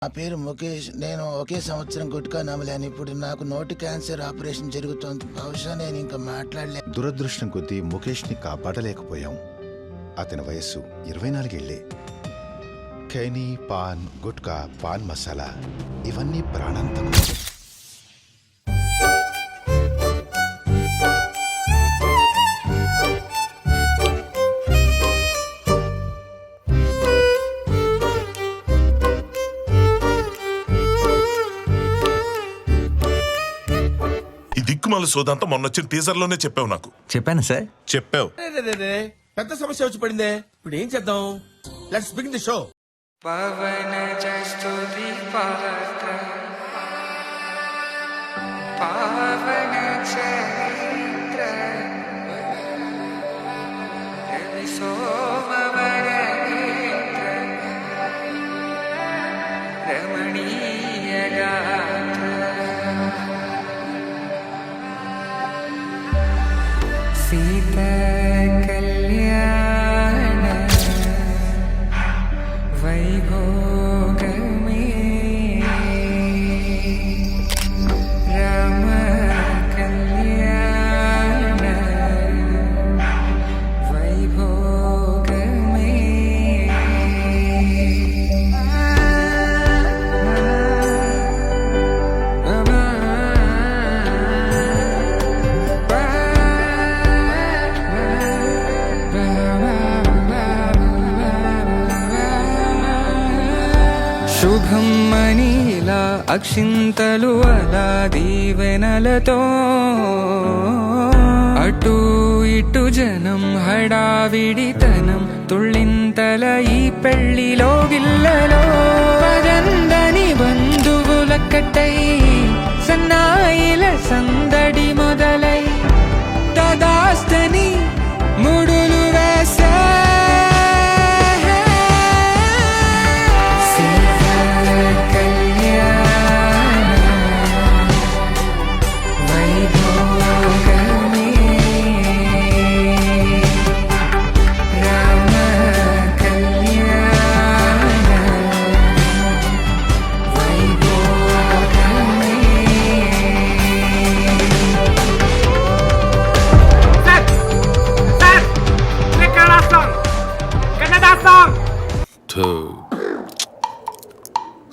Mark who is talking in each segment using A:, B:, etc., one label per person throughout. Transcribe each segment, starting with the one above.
A: నా పేరు ముఖేష్. నేను ఒకే సంవత్సరం గుట్కా నమ్మలేను. ఇప్పుడు నాకు నోటి క్యాన్సర్ ఆపరేషన్ జరుగుతోంది. బహుశా నేను ఇంకా మాట్లాడలే.
B: దురదృష్టం కొద్దీ ముఖేష్ ని కాపాడలేకపోయాం. అతని వయస్సు 24 ఏళ్లే. ఖైనీ, పాన్, గుట్కా, పాన్ మసాలా ఇవన్నీ ప్రాణాంతకం.
C: దిక్కుమాల సోదంతా మొన్న వచ్చిన టీజర్ లోనే చెప్పావు. నాకు
D: చెప్పాను సార్.
C: చెప్పావు.
E: పెద్ద సమస్య వచ్చి పడిందే. ఇప్పుడు ఏం చేద్దాం? Let's begin the show.
F: పవన జస్తుతి పాత్ర పావన చరిత్ర రవి సోమవర నేత్ర రమణీయ గాత్ర సీత కళ్యాణ వైభోగమే రామ కళ్యాణ వైభోగమే శుభం మనీలా అక్షింతలు అలా దీవెనలతో అటు ఇటు జనం హడావిడితనం తుళ్ళింతల ఈ పెళ్లిలో గిల్లలో పదందని బంధువుల కట్టై సన్నాయిల సందడి మొదలై తదాస్తని ముడులు వేసే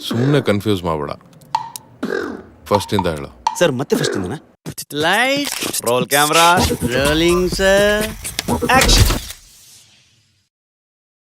G: ಸುಮ್ಮನೆ ಕನ್ಫ್ಯೂಸ್ ಮಾಡಬೇಡ. ಫಸ್ಟ್ ಇಂದ ಹೇಳು
H: ಸರ್. ಮತ್ತೆ ಫಸ್ಟ್ ಇಂದನಾ? Light roll camera rolling sir action.